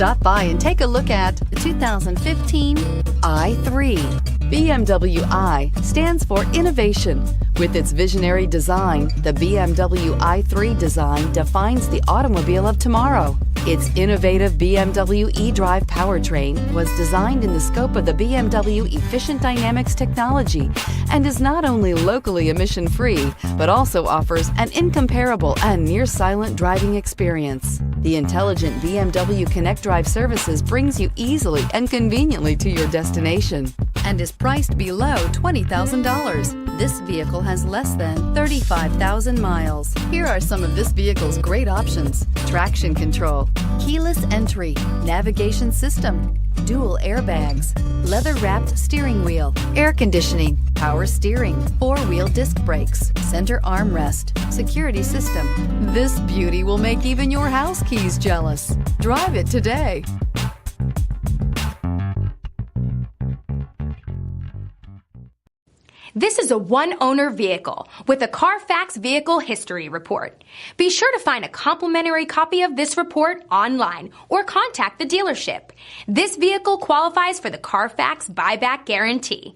Stop by and take a look at the 2015 i3. BMW i stands for innovation. With its visionary design, the BMW i3 design defines the automobile of tomorrow. Its innovative BMW eDrive powertrain was designed in the scope of the BMW Efficient Dynamics technology and is not only locally emission-free, but also offers an incomparable and near-silent driving experience. The intelligent BMW Connect Drive services brings you easily and conveniently to your destination and is priced below $20,000. This vehicle has less than 35,000 miles. Here are some of this vehicle's great options: traction control, keyless entry, navigation system, dual airbags, leather-wrapped steering wheel, air conditioning, power steering, four-wheel disc brakes, center armrest, security system. This beauty will make even your house keys jealous. Drive it today. This is a one-owner vehicle with a Carfax Vehicle History Report. Be sure to find a complimentary copy of this report online or contact the dealership. This vehicle qualifies for the Carfax Buyback Guarantee.